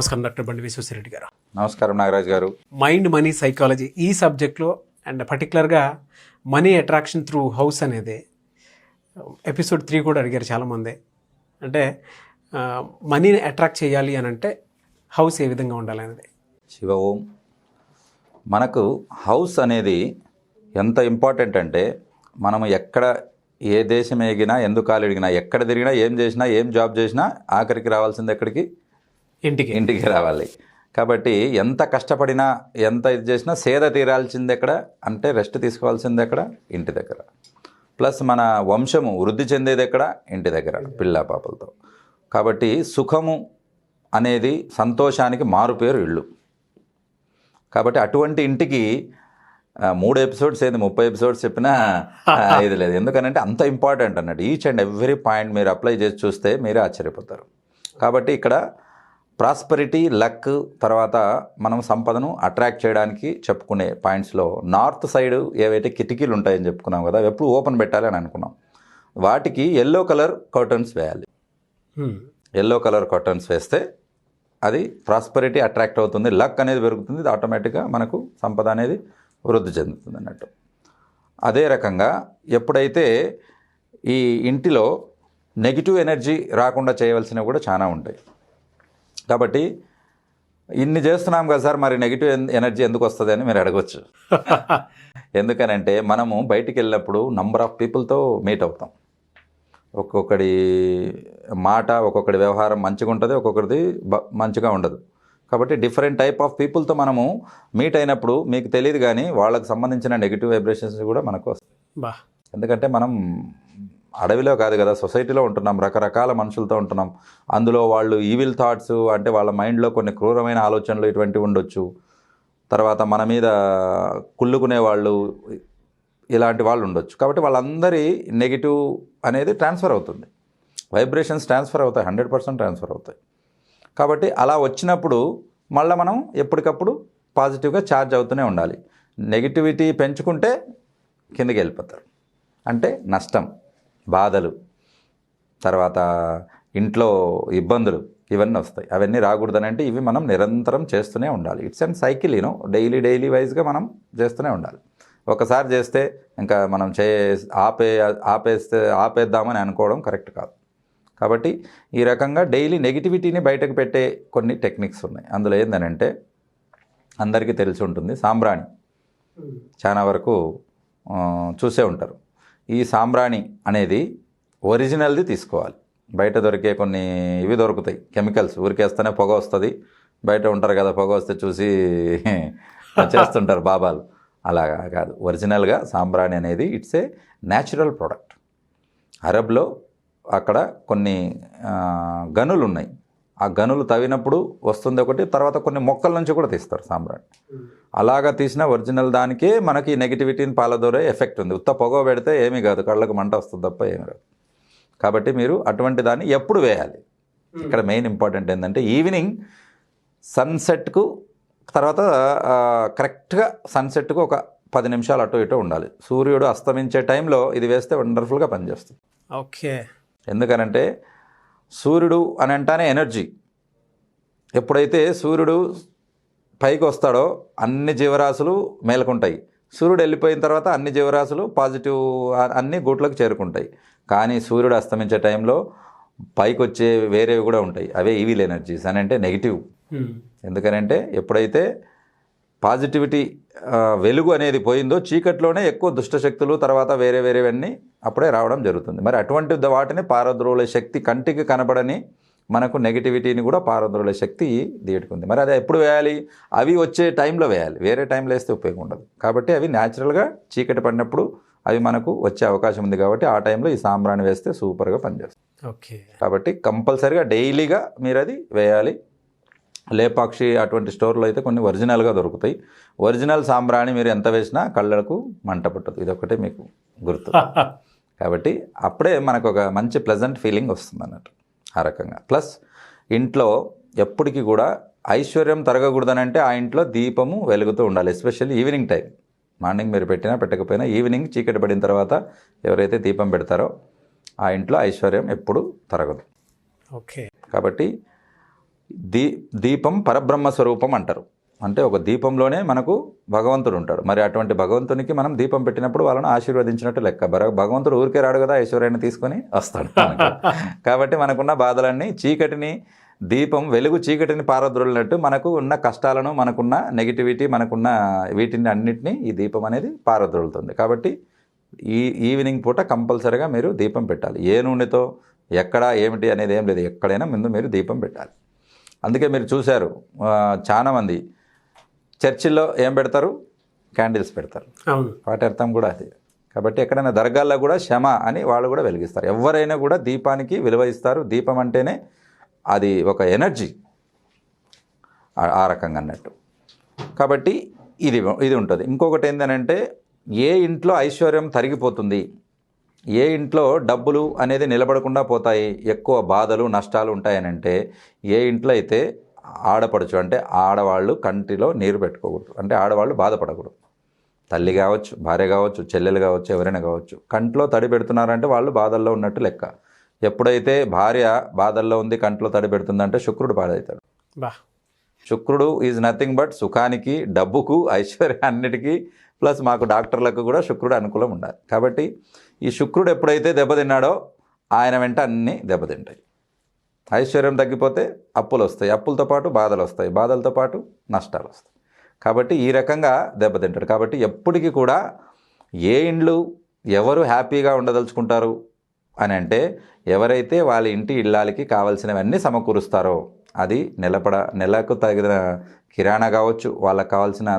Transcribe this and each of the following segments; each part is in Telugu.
నమస్కారం డాక్టర్ బండి విశ్వేశ్వరరెడ్డి గారు. నమస్కారం నాగరాజ్ గారు. మైండ్ మనీ సైకాలజీ ఈ సబ్జెక్ట్లో అండ్ పర్టికులర్గా మనీ అట్రాక్షన్ త్రూ హౌస్ అనేది ఎపిసోడ్ 3 కూడా అడిగారు చాలామంది. అంటే మనీని అట్రాక్ట్ చేయాలి అని అంటే హౌస్ ఏ విధంగా ఉండాలి అనేది. శివ ఓం. మనకు హౌస్ అనేది ఎంత ఇంపార్టెంట్ అంటే మనం ఎక్కడ ఏ దేశం ఎగినా ఎందుకు కాలు ఎడిగినా ఎక్కడ తిరిగినా ఏం చేసినా ఏం జాబ్ చేసినా ఆఖరికి రావాల్సింది ఎక్కడికి? ఇంటికి రావాలి. కాబట్టి ఎంత కష్టపడినా ఎంత ఇది చేసినా సేద తీరాల్సింది ఎక్కడ అంటే రెస్ట్ తీసుకోవాల్సింది ఎక్కడ? ఇంటి దగ్గర. ప్లస్ మన వంశము వృద్ధి చెందేది ఎక్కడ? ఇంటి దగ్గర పిల్ల పాపలతో. కాబట్టి సుఖము అనేది సంతోషానికి మారుపేరు ఇల్లు. కాబట్టి అటువంటి ఇంటికి 3 ఎపిసోడ్స్ ఏంది 30 ఎపిసోడ్స్ చెప్పినా ఇది లేదు. ఎందుకనంటే అంత ఇంపార్టెంట్ అన్నట్టు. ఈచ్ అండ్ ఎవ్రీ పాయింట్ మీరు అప్లై చేసి చూస్తే మీరే ఆశ్చర్యపోతారు. కాబట్టి ఇక్కడ ప్రాస్పరిటీ, లక్, తర్వాత మనం సంపదను అట్రాక్ట్ చేయడానికి చెప్పుకునే పాయింట్స్లో నార్త్ సైడ్ ఏవైతే కిటికీలు ఉంటాయని చెప్పుకున్నాం కదా, ఎప్పుడు ఓపెన్ పెట్టాలి అని అనుకున్నాం. వాటికి ఎల్లో కలర్ కర్టన్స్ వేయాలి. ఎల్లో కలర్ కర్టన్స్ వేస్తే అది ప్రాస్పరిటీ అట్రాక్ట్ అవుతుంది, లక్ అనేది పెరుగుతుంది, ఆటోమేటిక్గా మనకు సంపద అనేది వృద్ధి చెందుతుంది అన్నట్టు. అదే రకంగా ఎప్పుడైతే ఈ ఇంటిలో నెగిటివ్ ఎనర్జీ రాకుండా చేయవలసినవి కూడా చాలా ఉంటాయి. కాబట్టి ఇన్ని చేస్తున్నాం కదా సార్, మరి నెగిటివ్ ఎనర్జీ ఎందుకు వస్తుంది అని మీరు అడగవచ్చు. ఎందుకనంటే మనము బయటికి వెళ్ళినప్పుడు నంబర్ ఆఫ్ పీపుల్తో మీట్ అవుతాం. ఒక్కొక్కడి మాట, ఒక్కొక్కడి వ్యవహారం మంచిగా ఉంటుంది, ఒక్కొక్కరిది మంచిగా ఉండదు. కాబట్టి డిఫరెంట్ టైప్ ఆఫ్ పీపుల్తో మనము మీట్ అయినప్పుడు మీకు తెలియదు కానీ వాళ్ళకి సంబంధించిన నెగిటివ్ వైబ్రేషన్స్ కూడా మనకు వస్తాయి. ఎందుకంటే మనం అడవిలో కాదు కదా, సొసైటీలో ఉంటున్నాం, రకరకాల మనుషులతో ఉంటున్నాం. అందులో వాళ్ళు ఈవిల్ థాట్స్ అంటే వాళ్ళ మైండ్లో కొన్ని క్రూరమైన ఆలోచనలు ఇటువంటివి ఉండొచ్చు. తర్వాత మన మీద కుళ్ళుకునే వాళ్ళు, ఇలాంటి వాళ్ళు ఉండొచ్చు. కాబట్టి వాళ్ళందరి నెగిటివ్ అనేది ట్రాన్స్ఫర్ అవుతుంది, వైబ్రేషన్స్ ట్రాన్స్ఫర్ అవుతాయి, 100% ట్రాన్స్ఫర్ అవుతాయి. కాబట్టి అలా వచ్చినప్పుడు మళ్ళీ మనం ఎప్పటికప్పుడు పాజిటివ్గా ఛార్జ్ అవుతూనే ఉండాలి. నెగిటివిటీ పెంచుకుంటే కిందకి వెళ్ళిపోతారు, అంటే నష్టం, బాధలు, తర్వాత ఇంట్లో ఇబ్బందులు ఇవన్నీ వస్తాయి. అవన్నీ రాకూడదని అంటే ఇవి మనం నిరంతరం చేస్తూనే ఉండాలి. ఇట్స్ అండ్ సైకిల్, డైలీ వైజ్గా మనం చేస్తూనే ఉండాలి. ఒకసారి చేస్తే ఇంకా మనం ఆపేద్దామని అనుకోవడం కరెక్ట్ కాదు. కాబట్టి ఈ రకంగా డైలీ నెగిటివిటీని బయటకు పెట్టే కొన్ని టెక్నిక్స్ ఉన్నాయి. అందులో ఏంటంటే అందరికీ తెలిసి ఉంటుంది, సాంబ్రాణి. చాలా వరకు చూసే ఉంటారు. ఈ సాంబ్రాణి అనేది ఒరిజినల్ది తీసుకోవాలి. బయట దొరికే కొన్ని ఇవి దొరుకుతాయి కెమికల్స్, ఊరికేస్తేనే పొగ వస్తుంది. బయట ఉంటారు కదా, పొగ వస్తే చూసి చేస్తుంటారు బాబాలు. అలాగా కాదు, ఒరిజినల్గా సాంబ్రాణి అనేది ఇట్స్ ఏ న్యాచురల్ ప్రోడక్ట్. అరబ్లో అక్కడ కొన్ని గనులు ఉన్నాయి. ఆ గనులు తవ్వినప్పుడు వస్తుంది ఒకటి, తర్వాత కొన్ని మొక్కల నుంచి కూడా తీస్తారు సాంబ్రాణి. అలాగా తీసిన ఒరిజినల్ దానికే మనకి నెగిటివిటీని పాలదోరే ఎఫెక్ట్ ఉంది. ఉత్త పొగ పెడితే ఏమీ కాదు, కళ్ళకు మంట వస్తుంది తప్ప ఏమీ రాదు. కాబట్టి మీరు అటువంటి దాన్ని ఎప్పుడు వేయాలి? ఇక్కడ మెయిన్ ఇంపార్టెంట్ ఏంటంటే ఈవినింగ్ సన్సెట్కు తర్వాత కరెక్ట్గా సన్సెట్కు ఒక 10 నిమిషాలు అటు ఇటు ఉండాలి. సూర్యుడు అస్తమించే టైంలో ఇది వేస్తే వండర్ఫుల్గా పనిచేస్తుంది. ఓకే. ఎందుకనంటే సూర్యుడు అని అంటానే ఎనర్జీ. ఎప్పుడైతే సూర్యుడు పైకి వస్తాడో అన్ని జీవరాశులు మేలుకుంటాయి. సూర్యుడు వెళ్ళిపోయిన తర్వాత అన్ని జీవరాశులు పాజిటివ్ అన్ని గూట్లకు చేరుకుంటాయి. కానీ సూర్యుడు అస్తమించే టైంలో పైకి వచ్చే వేరేవి కూడా ఉంటాయి. అవే ఈవిల్ ఎనర్జీస్ అని అంటే నెగిటివ్. ఎందుకనంటే ఎప్పుడైతే పాజిటివిటీ వెలుగు అనేది పోయిందో చీకట్లోనే ఎక్కువ దుష్టశక్తులు తర్వాత వేరేవన్నీ అప్పుడే రావడం జరుగుతుంది. మరి అటువంటి వాటిని పారద్రోలే శక్తి, కంటికి కనబడని మనకు నెగిటివిటీని కూడా పారద్రోలే శక్తి దీటుకుంది. మరి అది ఎప్పుడు వేయాలి? అవి వచ్చే టైంలో వేయాలి, వేరే టైంలో వేస్తే ఉపయోగం ఉండదు. కాబట్టి అవి న్యాచురల్గా చీకటి పడినప్పుడు అవి మనకు వచ్చే అవకాశం ఉంది. కాబట్టి ఆ టైంలో ఈ సాంబ్రాణి వేస్తే సూపర్గా పనిచేస్తుంది. ఓకే. కాబట్టి కంపల్సరీగా డైలీగా మీరు అది వేయాలి. లేపాక్షి అటువంటి స్టోర్లో అయితే కొన్ని ఒరిజినల్గా దొరుకుతాయి. ఒరిజినల్ సాంబ్రాణి మీరు ఎంత వేసినా కళ్ళకు మంట పుట్టదు. ఇదొక్కటే మీకు గుర్తు. కాబట్టి అప్పుడే మనకు ఒక మంచి ప్లెజెంట్ ఫీలింగ్ వస్తుంది అన్నట్టు ఆ రకంగా. ప్లస్ ఇంట్లో ఎప్పటికీ కూడా ఐశ్వర్యం తరగకూడదనంటే ఆ ఇంట్లో దీపము వెలుగుతూ ఉండాలి. Especially evening time. మార్నింగ్ మీరు పెట్టినా పెట్టకపోయినా ఈవినింగ్ చీకటి పడిన తర్వాత ఎవరైతే దీపం పెడతారో ఆ ఇంట్లో ఐశ్వర్యం ఎప్పుడు తరగదు. ఓకే. కాబట్టి దీపం పరబ్రహ్మ స్వరూపం అంటారు. అంటే ఒక దీపంలోనే మనకు భగవంతుడు ఉంటాడు. మరి అటువంటి భగవంతునికి మనం దీపం పెట్టినప్పుడు వాళ్ళను ఆశీర్వదించినట్టు లెక్క. భగవంతుడు ఊరికే రాడు కదా, ఐశ్వర్యాన్ని తీసుకొని వస్తాడు. కాబట్టి మనకున్న బాధలన్నీ చీకటిని, దీపం వెలుగు చీకటిని పారద్రోలినట్టు మనకు ఉన్న కష్టాలను, మనకున్న నెగిటివిటీ, మనకున్న వీటిని అన్నిటినీ ఈ దీపం అనేది పారద్రోలుతుంది. కాబట్టి ఈవినింగ్ పూట కంపల్సరీగా మీరు దీపం పెట్టాలి. ఏ నూనెతో, ఎక్కడ, ఏమిటి అనేది ఏం లేదు, ఎక్కడైనా ముందు మీరు దీపం పెట్టాలి. అందుకే మీరు చూశారు చాలామంది చర్చిల్లో ఏం పెడతారు, క్యాండిల్స్ పెడతారు. వాటి అర్థం కూడా అది. కాబట్టి ఎక్కడైనా దర్గాల్లో కూడా క్షమ అని వాళ్ళు కూడా వెలిగిస్తారు. ఎవరైనా కూడా దీపానికి విలువ ఇస్తారు. దీపం అంటేనే అది ఒక ఎనర్జీ, ఆ రకంగా అన్నట్టు. కాబట్టి ఇది ఉంటుంది. ఇంకొకటి ఏంటంటే, ఏ ఇంట్లో ఐశ్వర్యం తరిగిపోతుంది, ఏ ఇంట్లో డబ్బులు అనేది నిలబడకుండా పోతాయి, ఎక్కువ బాధలు నష్టాలు ఉంటాయనంటే, ఏ ఇంట్లో అయితే ఆడపడుచు అంటే ఆడవాళ్ళు కంటిలో నీరు పెట్టుకోకూడదు. అంటే ఆడవాళ్ళు బాధపడకూడదు. తల్లి కావచ్చు, భార్య కావచ్చు, చెల్లెలు కావచ్చు, ఎవరైనా కావచ్చు, కంట్లో తడి పెడుతున్నారంటే వాళ్ళు బాధల్లో ఉన్నట్టు లెక్క. ఎప్పుడైతే భార్య బాధల్లో ఉంది, కంట్లో తడి పెడుతుందంటే శుక్రుడు పాడవుతాడు. శుక్రుడు ఈజ్ నథింగ్ బట్ సుఖానికి, డబ్బుకు, ఐశ్వర్యాన్నిటికీ, ప్లస్ మాకు డాక్టర్లకు కూడా శుక్రుడు అనుకూలం ఉండాలి. కాబట్టి ఈ శుక్రుడు ఎప్పుడైతే దెబ్బతిన్నాడో ఆయన వెంట అన్నీ దెబ్బతింటాయి. ఐశ్వర్యం తగ్గిపోతే అప్పులు వస్తాయి, అప్పులతో పాటు బాధలు వస్తాయి, బాధలతో పాటు నష్టాలు వస్తాయి. కాబట్టి ఈ రకంగా దెబ్బతింటాడు. కాబట్టి ఎప్పటికీ కూడా ఏ ఇండ్లు ఎవరు హ్యాపీగా ఉండదలుచుకుంటారు అని అంటే, ఎవరైతే వాళ్ళ ఇంటి ఇళ్ళాలకి కావాల్సినవన్నీ సమకూరుస్తారో, అది నెలకు తగిన కిరాణా కావచ్చు, వాళ్ళకి కావాల్సిన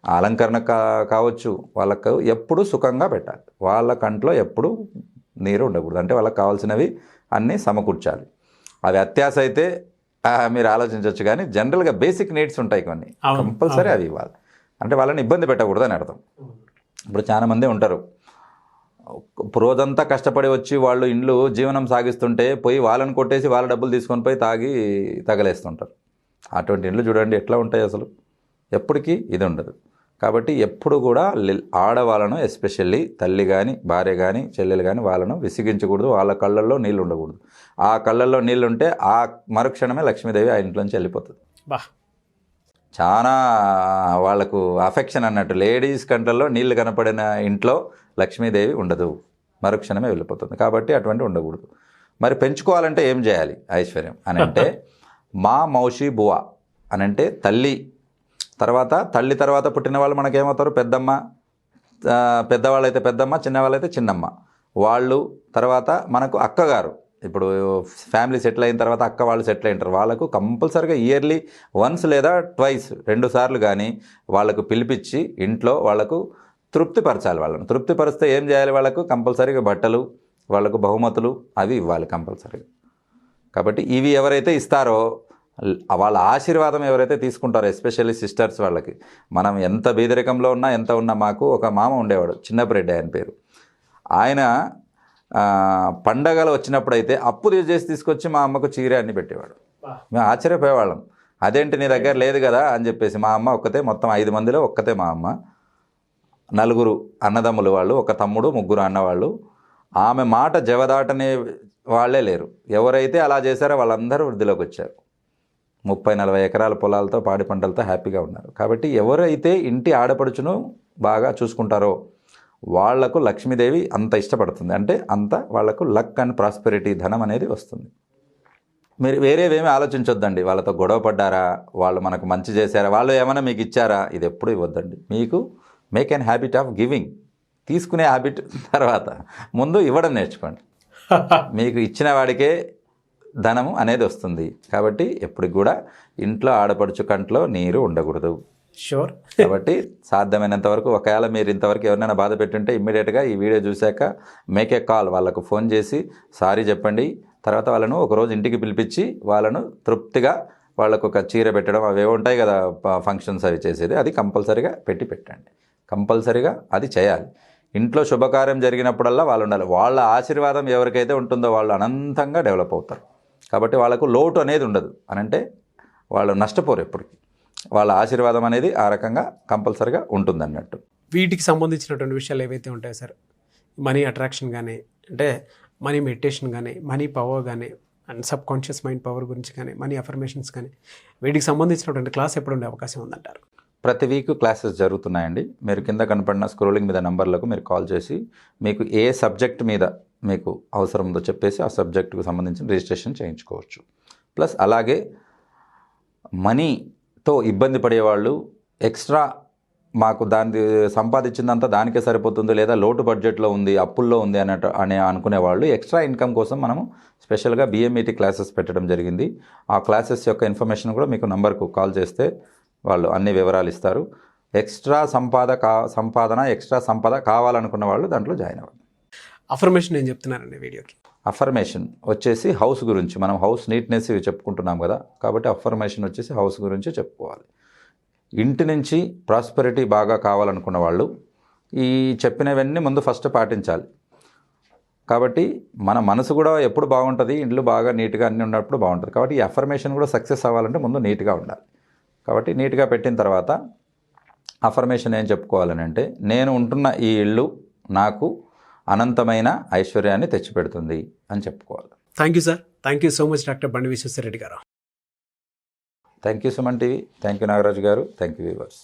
అలంకరణ కావచ్చు, వాళ్ళకు ఎప్పుడు సుఖంగా పెట్టాలి. వాళ్ళ కంట్లో ఎప్పుడు నీరు ఉండకూడదు. అంటే వాళ్ళకి కావాల్సినవి అన్నీ సమకూర్చాలి. అవి అత్యాశ అయితే మీరు ఆలోచించవచ్చు, కానీ జనరల్గా బేసిక్ నీడ్స్ ఉంటాయి కొన్ని, కంపల్సరీ అవి ఇవ్వాలి. అంటే వాళ్ళని ఇబ్బంది పెట్టకూడదు అని అర్థం. ఇప్పుడు చాలామంది ఉంటారు, రోజంతా కష్టపడి వచ్చి వాళ్ళు ఇండ్లు జీవనం సాగిస్తుంటే పోయి వాళ్ళని కొట్టేసి వాళ్ళ డబ్బులు తీసుకొని పోయి తాగి తగలేస్తుంటారు. అటువంటి ఇండ్లు చూడండి ఎట్లా ఉంటాయి అసలు. ఎప్పటికీ ఇది ఉండదు. కాబట్టి ఎప్పుడు కూడా ఆడవాళ్ళను, ఎస్పెషల్లీ తల్లి కానీ, భార్య కానీ, చెల్లెలు కానీ, వాళ్ళను విసిగించకూడదు. వాళ్ళ కళ్ళల్లో నీళ్ళు ఉండకూడదు. ఆ కళ్ళల్లో నీళ్ళు ఉంటే ఆ మరుక్షణమే లక్ష్మీదేవి ఆ ఇంట్లోంచి వెళ్ళిపోతుంది. చాలా వాళ్ళకు అఫెక్షన్ అన్నట్టు. లేడీస్ కంట్లలో నీళ్లు కనపడిన ఇంట్లో లక్ష్మీదేవి ఉండదు, మరుక్షణమే వెళ్ళిపోతుంది. కాబట్టి అటువంటి ఉండకూడదు. మరి పెంచుకోవాలంటే ఏం చేయాలి ఐశ్వర్యం అని అంటే, మా మౌషి బువ అని అంటే తల్లి తర్వాత పుట్టిన వాళ్ళు మనకేమవుతారు, పెద్దమ్మ, పెద్దవాళ్ళైతే పెద్దమ్మ, చిన్నవాళ్ళైతే చిన్నమ్మ, వాళ్ళు తర్వాత మనకు అక్కగారు. ఇప్పుడు ఫ్యామిలీ సెటిల్ అయిన తర్వాత అక్క వాళ్ళు సెటిల్ అయింటారు. వాళ్ళకు కంపల్సరీగా ఇయర్లీ వన్స్ లేదా ట్వైస్ 2 సార్లు కానీ వాళ్ళకు పిలిపించి ఇంట్లో వాళ్ళకు తృప్తిపరచాలి. వాళ్ళని తృప్తిపరిస్తే ఏం చేయాలి, వాళ్ళకు కంపల్సరీగా బట్టలు, వాళ్ళకు బహుమతులు అవి ఇవ్వాలి కంపల్సరీగా. కాబట్టి ఇవి ఎవరైతే ఇస్తారో వాళ్ళ ఆశీర్వాదం ఎవరైతే తీసుకుంటారో, ఎస్పెషల్లీ సిస్టర్స్ వాళ్ళకి, మనం ఎంత బీదరికంలో ఉన్నా ఎంత ఉన్నా, మాకు ఒక మామ ఉండేవాడు, చిన్నప్రెడ్డి ఆయన పేరు. ఆయన పండగలు వచ్చినప్పుడైతే అప్పు చేసి తీసుకొచ్చి మా అమ్మకు చీర అన్ని పెట్టేవాడు. మేము ఆశ్చర్యపోయేవాళ్ళం, అదేంటి నీ దగ్గర లేదు కదా అని చెప్పేసి. మా అమ్మ ఒక్కతే, మొత్తం 5 మందిలో ఒక్కతే మా అమ్మ. 4 అన్నదమ్ములు వాళ్ళు, ఒక తమ్ముడు, 3 అన్నవాళ్ళు. ఆమె మాట జవదాటనే వాళ్ళే లేరు. ఎవరైతే అలా చేశారో వాళ్ళందరూ వృద్ధిలోకి వచ్చారు. 30-40 ఎకరాల పొలాలతో, పాడి పంటలతో హ్యాపీగా ఉన్నారు. కాబట్టి ఎవరైతే ఇంటి ఆడపడుచును బాగా చూసుకుంటారో వాళ్లకు లక్ష్మీదేవి అంత ఇష్టపడుతుంది. అంటే అంత వాళ్లకు లక్ అండ్ ప్రాస్పెరిటీ, ధనం అనేది వస్తుంది. మీరు వేరేవేమీ ఆలోచించొద్దండి. వాళ్ళతో గొడవ పడ్డారా, వాళ్ళు మనకు మంచి చేశారా, వాళ్ళు ఏమైనా మీకు ఇచ్చారా, ఇది ఎప్పుడు ఇవ్వద్దండి. మీకు make an habit of giving, తీసుకునే హ్యాబిట్ తర్వాత ముందు ఇవ్వడం నేర్చుకోండి. మీకు ఇచ్చిన వాడికే ధనము అనేది వస్తుంది. కాబట్టి ఎప్పుడు కూడా ఇంట్లో ఆడపడుచు కంట్లో నీరు ఉండకూడదు. షూర్. కాబట్టి సాధ్యమైనంత వరకు, ఒకవేళ మీరు ఇంతవరకు ఎవరినైనా బాధ పెట్టుంటే ఇమ్మీడియట్గా ఈ వీడియో చూశాక మేక్ ఏ కాల్, వాళ్ళకు ఫోన్ చేసి సారీ చెప్పండి. తర్వాత వాళ్ళను ఒకరోజు ఇంటికి పిలిపించి వాళ్ళను తృప్తిగా వాళ్ళకు ఒక చీర పెట్టడం, అవి ఉంటాయి కదా ఫంక్షన్స్ అవి చేసేది, అది కంపల్సరీగా పెట్టండి. కంపల్సరీగా అది చేయాలి. ఇంట్లో శుభకార్యం జరిగినప్పుడల్లా వాళ్ళు ఉండాలి. వాళ్ళ ఆశీర్వాదం ఎవరికైతే ఉంటుందో వాళ్ళు అనంతంగా డెవలప్ అవుతారు. కాబట్టి వాళ్ళకు లోటు అనేది ఉండదు. అనంటే వాళ్ళు నష్టపోరు ఎప్పటికీ. వాళ్ళ ఆశీర్వాదం అనేది ఆ రకంగా కంపల్సరీగా ఉంటుంది అన్నట్టు. వీటికి సంబంధించినటువంటి విషయాలు ఏవైతే ఉంటాయో సార్, మనీ అట్రాక్షన్ కానీ, అంటే మనీ మెడిటేషన్ కానీ, మనీ పవర్ కానీ, and sub conscious mind power గురించి కానీ మనీ అఫర్మేషన్స్ కానీ వీటికి సంబంధించినటువంటి క్లాస్ ఎప్పుడు ఉండే అవకాశం ఉందంటారు? ప్రతి వీక్ క్లాసెస్ జరుగుతున్నాయండి. మీరు కింద కనపడిన స్క్రోలింగ్ మీద నంబర్లకు మీరు కాల్ చేసి మీకు ఏ సబ్జెక్ట్ మీద మీకు అవసరం ఉందో చెప్పేసి ఆ సబ్జెక్టుకు సంబంధించిన రిజిస్ట్రేషన్ చేయించుకోవచ్చు. ప్లస్ అలాగే మనీతో ఇబ్బంది పడేవాళ్ళు, ఎక్స్ట్రా మాకు దాన్ని సంపాదించిందంతా దానికే సరిపోతుంది, లేదా లోటు బడ్జెట్లో ఉంది, అప్పుల్లో ఉంది అని అనుకునే వాళ్ళు ఎక్స్ట్రా ఇన్కమ్ కోసం మనము స్పెషల్గా బిఎంఈటీ క్లాసెస్ పెట్టడం జరిగింది. ఆ క్లాసెస్ యొక్క ఇన్ఫర్మేషన్ కూడా మీకు నంబర్కు కాల్ చేస్తే వాళ్ళు అన్ని వివరాలు ఇస్తారు. ఎక్స్ట్రా సంపద కావాలనుకున్న వాళ్ళు దాంట్లో జాయిన్ అవ్వండి. అఫర్మేషన్ ఏం చెప్తున్నారండి వీడియోకి? అఫర్మేషన్ వచ్చేసి హౌస్ గురించి, మనం హౌస్ నీట్నెస్ చెప్పుకుంటున్నాం కదా, కాబట్టి అఫర్మేషన్ వచ్చేసి హౌస్ గురించి చెప్పుకోవాలి. ఇంటి నుంచి ప్రాస్పెరిటీ బాగా కావాలనుకున్న వాళ్ళు ఈ చెప్పినవన్నీ ముందు ఫస్ట్ పాటించాలి. కాబట్టి మన మనసు కూడా ఎప్పుడు బాగుంటుంది, ఇంట్లో బాగా నీట్గా అన్నీ ఉన్నప్పుడు బాగుంటుంది. కాబట్టి ఈ అఫర్మేషన్ కూడా సక్సెస్ అవ్వాలంటే ముందు నీట్గా ఉండాలి. కాబట్టి నీట్గా పెట్టిన తర్వాత అఫర్మేషన్ ఏం చెప్పుకోవాలని అంటే, నేను ఉంటున్న ఈ ఇల్లు నాకు అనంతమైన ఐశ్వర్యాన్ని తెచ్చిపెడుతుంది అని చెప్పుకోవాలి. Thank you sir. Thank you so much doctor Bandi Vishweshwara Reddy గారు. Thank you Suman TV. Thank you Nagaraju గారు. Thank you viewers.